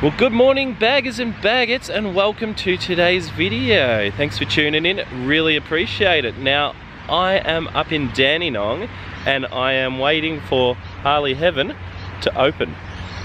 Well, good morning baggers and baggettes, and welcome to today's video. Thanks for tuning in, really appreciate it. Now, I am up in Dandenong and I am waiting for Harley Heaven to open.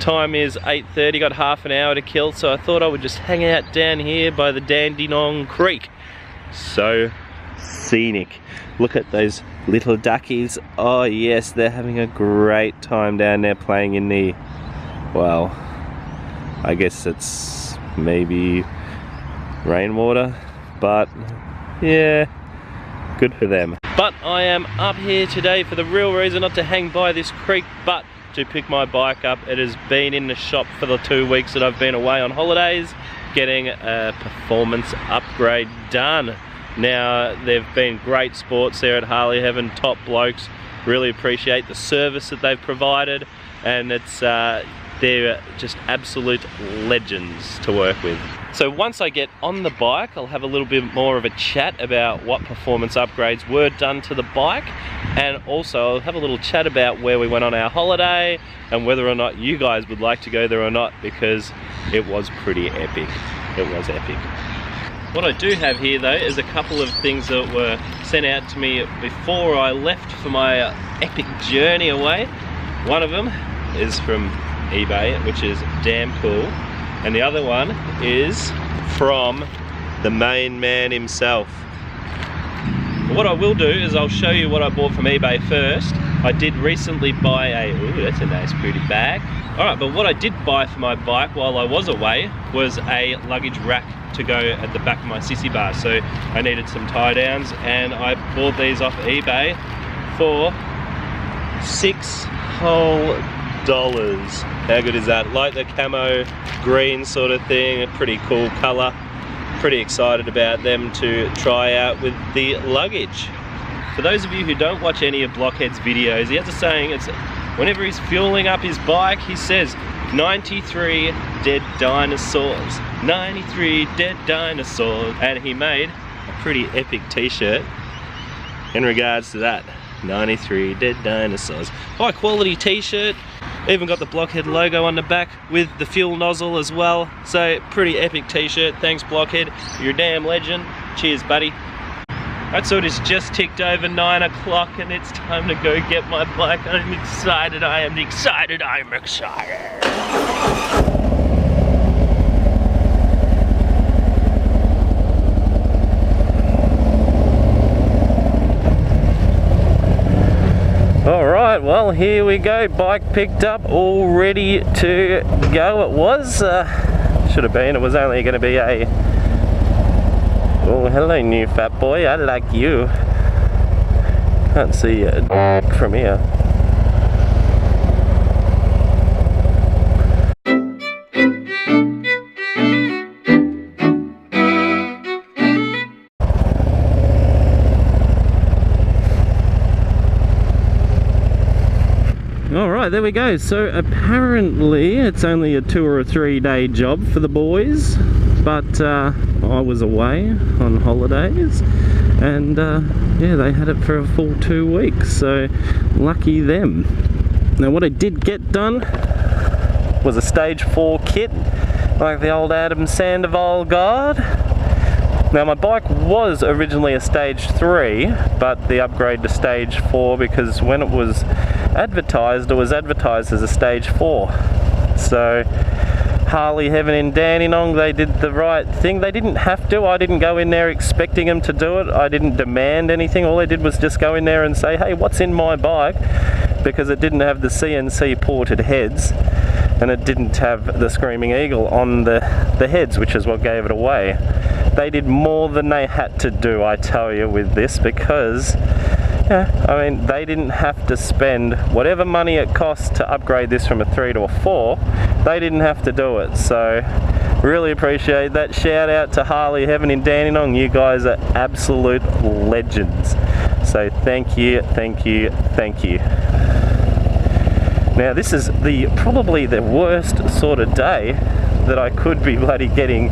Time is 8:30, got half an hour to kill, so I thought I would just hang out down here by the Dandenong Creek. So scenic. Look at those little duckies. Oh yes, they're having a great time down there playing in the, well, I guess it's maybe rainwater, but yeah, good for them. But I am up here today for the real reason, not to hang by this creek, but to pick my bike up. It has been in the shop for the 2 weeks that I've been away on holidays, getting a performance upgrade done. Now, they've been great sports there at Harley Heaven, top blokes. Really appreciate the service that they've provided, and it's they're just absolute legends to work with. So once I get on the bike, I'll have a little bit more of a chat about what performance upgrades were done to the bike, and also I'll have a little chat about where we went on our holiday and whether or not you guys would like to go there or not, because it was pretty epic. It was epic. What I do have here though is a couple of things that were sent out to me before I left for my epic journey away. One of them is from eBay, which is damn cool, and the other one is from the main man himself. What I will do is I'll show you what I bought from eBay first. I did recently buy a, ooh, that's a nice pretty bag. Alright, but what I did buy for my bike while I was away was a luggage rack to go at the back of my sissy bar. So I needed some tie downs, and I bought these off eBay for $6 whole. How good is that? Like the camo green sort of thing, a pretty cool color. Pretty excited about them to try out with the luggage. For those of you who don't watch any of Blockhead's videos, he has a saying, it's whenever he's fueling up his bike, he says 93 dead dinosaurs, 93 dead dinosaurs, and he made a pretty epic t-shirt in regards to that. 93 dead dinosaurs. High quality t-shirt. Even got the Blockhead logo on the back with the fuel nozzle as well. So pretty epic t-shirt. Thanks Blockhead, you're a damn legend. Cheers buddy. Right, so it is just ticked over 9 o'clock and it's time to go get my bike. I'm excited, I am excited, I'm excited. Alright, well here we go, bike picked up, all ready to go. It was, should have been, it was only going to be a, oh hello new fat boy, I like you. Can't see you from here. Alright, there we go. So apparently it's only a 2 or 3 day job for the boys, but I was away on holidays and yeah, they had it for a full 2 weeks, so lucky them. Now what I did get done was a stage 4 kit, like the old Adam Sandoval guard. Now my bike was originally a stage 3, but the upgrade to stage 4, because when it was advertised as a stage 4. So Harley Heaven in Dandenong, they did the right thing. They didn't have to. I didn't go in there expecting them to do it. I didn't demand anything. All I did was just go in there and say, hey, what's in my bike? Because it didn't have the CNC ported heads, and it didn't have the Screaming Eagle on the heads, which is what gave it away. They did more than they had to do, I tell you, with this, because yeah, I mean, they didn't have to spend whatever money it cost to upgrade this from a 3 to a 4. They didn't have to do it, so really appreciate that. Shout out to Harley Heaven in Dandenong. You guys are absolute legends. So thank you, thank you, thank you. Now this is probably the worst sort of day that I could be bloody getting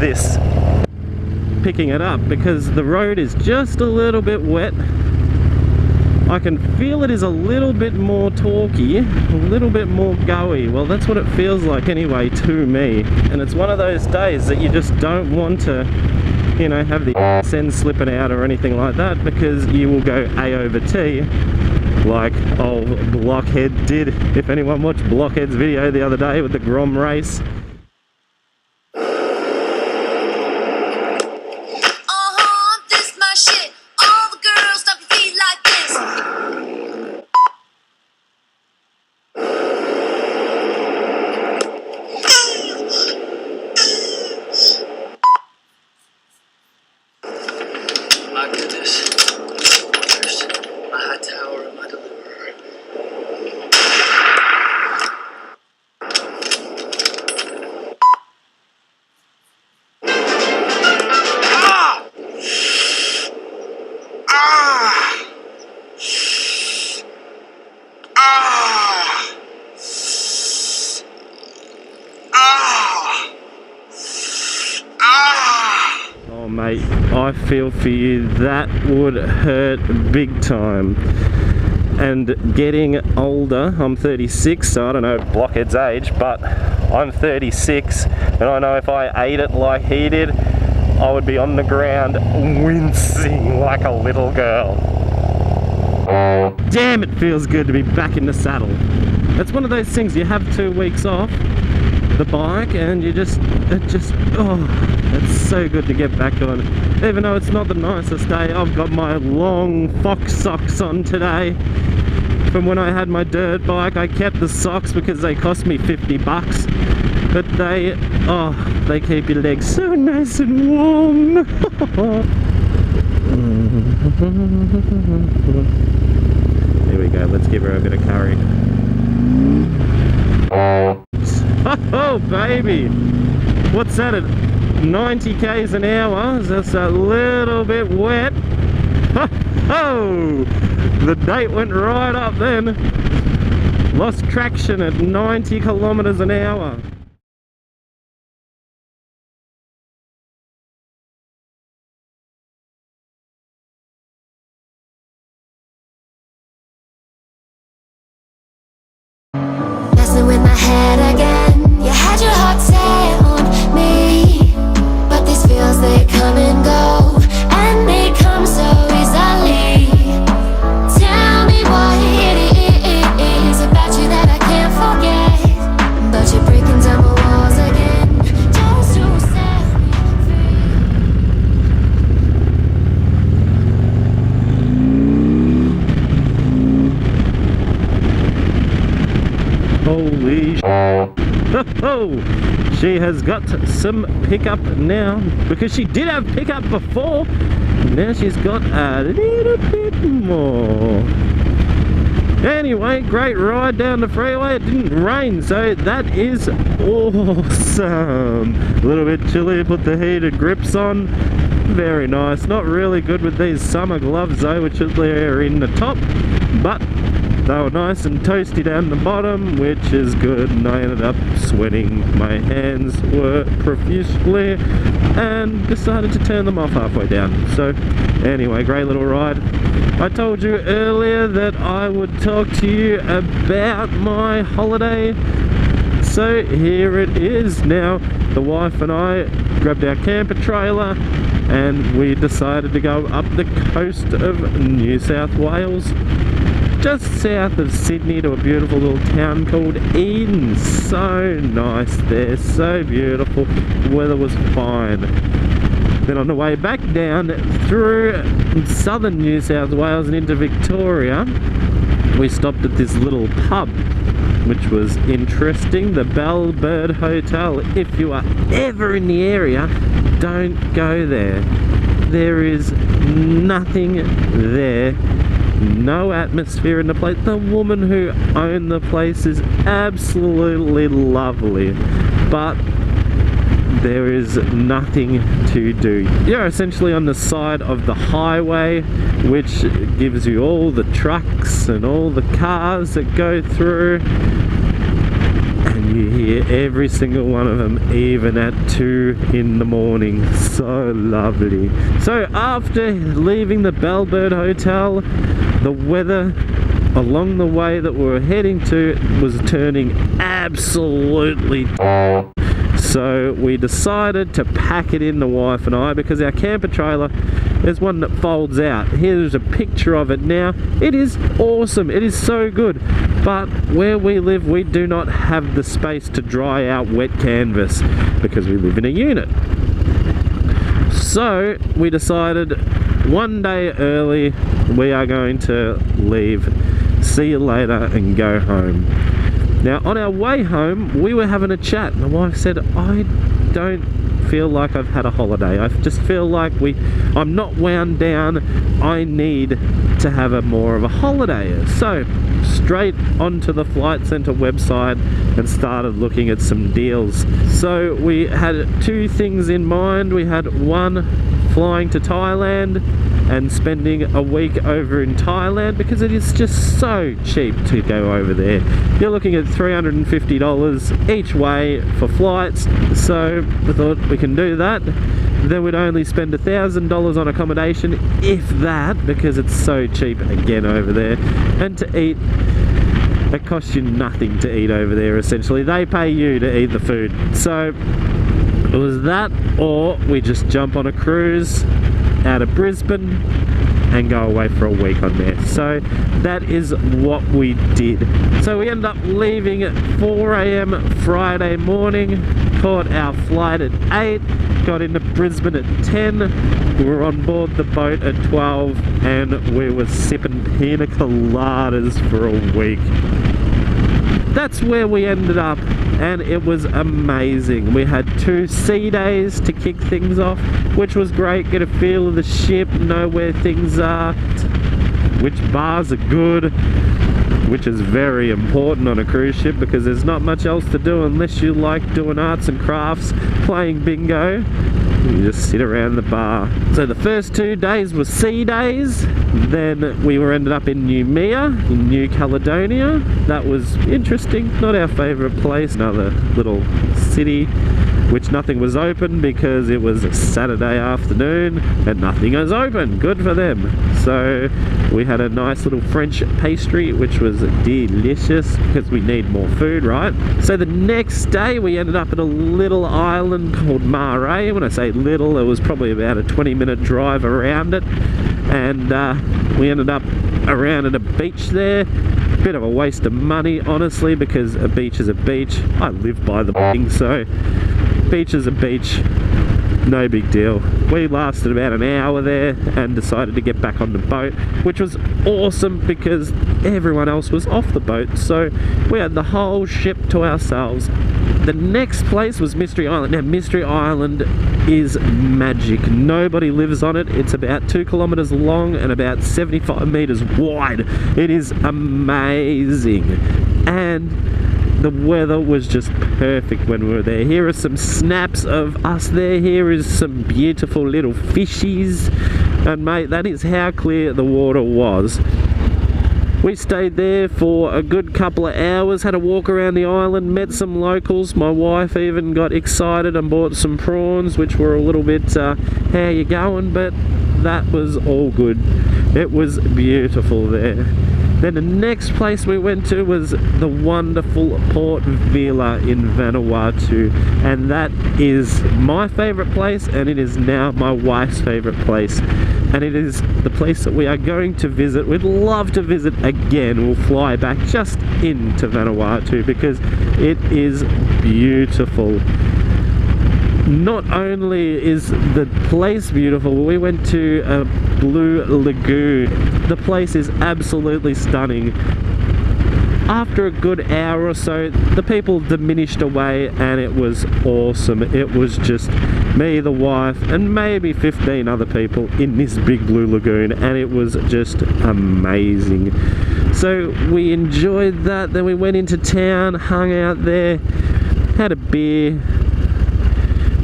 this, picking it up, because the road is just a little bit wet. I can feel it is a little bit more torquey, a little bit more go-y. Well, that's what it feels like anyway to me. And it's one of those days that you just don't want to, you know, have the end slipping out or anything like that, because you will go A over T like old Blockhead did. If anyone watched Blockhead's video the other day with the Grom race. This my shit. All the girls stomp your feet like this. My goodness. Where's my high tower and my deliverer? Oh mate, I feel for you, that would hurt big time. And getting older, I'm 36, so I don't know Blockhead's age, but I'm 36, and I know if I ate it like he did, I would be on the ground wincing like a little girl. Damn, it feels good to be back in the saddle. It's one of those things, you have 2 weeks off the bike and it's so good to get back on. Even though it's not the nicest day, I've got my long fox socks on today. From when I had my dirt bike, I kept the socks because they cost me 50 bucks. But they keep your legs so nice and warm. Here we go, let's give her a bit of curry. Oh baby, what's that at 90 k's an hour? That's a little bit wet. Oh, the date went right up then. Lost traction at 90 kilometers an hour. Messing with my head again. You had your heart set on me, but these feels, they come and go, and they come so easily. Tell me what it is about you that I can't forget, but you're breaking down my walls again, just to set me free. Holy oh, she has got some pickup now, because she did have pickup before. Now she's got a little bit more. Anyway, great ride down the freeway. It didn't rain, so that is awesome. A little bit chilly, put the heated grips on. Very nice. Not really good with these summer gloves though, which are in the top, but they were nice and toasty down the bottom, which is good, and I ended up sweating. My hands were profusely and decided to turn them off halfway down. So anyway, great little ride. I told you earlier that I would talk to you about my holiday, so here it is. Now the wife and I grabbed our camper trailer and we decided to go up the coast of New South Wales, just south of Sydney, to a beautiful little town called Eden. So nice there, so beautiful. The weather was fine. Then on the way back down through southern New South Wales and into Victoria, we stopped at this little pub, which was interesting, the Bellbird Hotel. If you are ever in the area, don't go there. There is nothing there. No atmosphere in the place. The woman who owned the place is absolutely lovely, but there is nothing to do. You're essentially on the side of the highway, which gives you all the trucks and all the cars that go through. and you hear every single one of them, even at 2 in the morning. So lovely. So after leaving the Bellbird Hotel, the weather along the way that we were heading to was turning absolutely. So we decided to pack it in, the wife and I, because our camper trailer, there's one that folds out. Here's a picture of it now. It is awesome. It is so good. But where we live, we do not have the space to dry out wet canvas because we live in a unit. So we decided one day early, we are going to leave. See you later and go home. Now on our way home, we were having a chat. My wife said, I don't feel like I've had a holiday. I just feel like I'm not wound down. I need to have more of a holiday. So straight onto the Flight Centre website and started looking at some deals. So we had 2 things in mind. We had one, flying to Thailand and spending a week over in Thailand because it is just so cheap to go over there. You're looking at $350 each way for flights, so we thought we can do that. Then we'd only spend $1,000 on accommodation, if that, because it's so cheap again over there. And to eat, it costs you nothing to eat over there essentially. They pay you to eat the food. So it was that, or we just jump on a cruise out of Brisbane and go away for a week on there. So that is what we did. So we ended up leaving at 4 AM Friday morning, caught our flight at 8, got into Brisbane at 10, we were on board the boat at 12, and we were sipping pina coladas for a week. That's where we ended up, and it was amazing. We had 2 sea days to kick things off, which was great. Get a feel of the ship, know where things are, which bars are good, which is very important on a cruise ship because there's not much else to do unless you like doing arts and crafts, playing bingo. You just sit around the bar. So the first 2 days were sea days. Then we ended up in Noumea, in New Caledonia. That was interesting, not our favourite place. Another little city, which nothing was open because it was a Saturday afternoon and nothing is open. Good for them. So we had a nice little French pastry, which was delicious because we need more food, right? So the next day we ended up at a little island called Marais. When I say little, it was probably about a 20-minute drive around it. And we ended up around at a beach there. Bit of a waste of money, honestly, because a beach is a beach. I live by the thing, so beach is a beach, no big deal. We lasted about an hour there and decided to get back on the boat, which was awesome because everyone else was off the boat, so we had the whole ship to ourselves. The next place was Mystery Island. Now Mystery Island is magic. Nobody lives on it. It's about 2 kilometers long and about 75 meters wide. It is amazing, and the weather was just perfect when we were there. Here are some snaps of us there. Here is some beautiful little fishies, and mate, that is how clear the water was. We stayed there for a good couple of hours, had a walk around the island, met some locals. My wife even got excited and bought some prawns, which were a little bit, how you going? But that was all good. It was beautiful there. Then the next place we went to was the wonderful Port Vila in Vanuatu, and that is my favourite place, and it is now my wife's favourite place, and it is the place that we are going to visit. We'd love to visit again. We'll fly back just into Vanuatu because it is beautiful. Not only is the place beautiful, we went to a blue lagoon. The place is absolutely stunning. After a good hour or so, the people diminished away and it was awesome. It was just me, the wife, and maybe 15 other people in this big blue lagoon, and it was just amazing. So we enjoyed that. Then we went into town, hung out there, had a beer,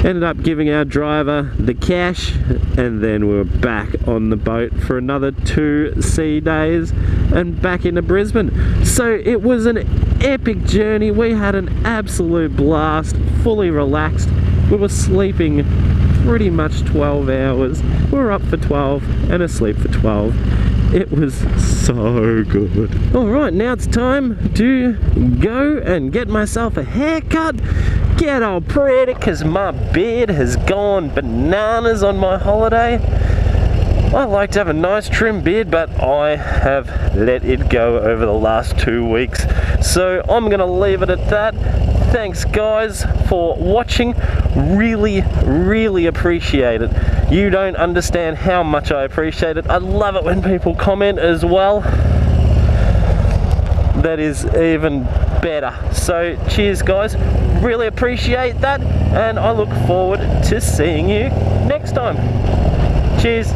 Ended up giving our driver the cash, and then we were back on the boat for another 2 sea days and back into Brisbane. So it was an epic journey. We had an absolute blast, fully relaxed. We were sleeping pretty much 12 hours. We were up for 12 and asleep for 12. It was so good. Alright, now it's time to go and get myself a haircut, get all pretty, because my beard has gone bananas on my holiday. I like to have a nice trim beard, but I have let it go over the last 2 weeks. So I'm going to leave it at that. Thanks guys for watching. Really, really appreciate it. You don't understand how much I appreciate it. I love it when people comment as well. That is even better. So cheers guys, really appreciate that, and I look forward to seeing you next time. Cheers.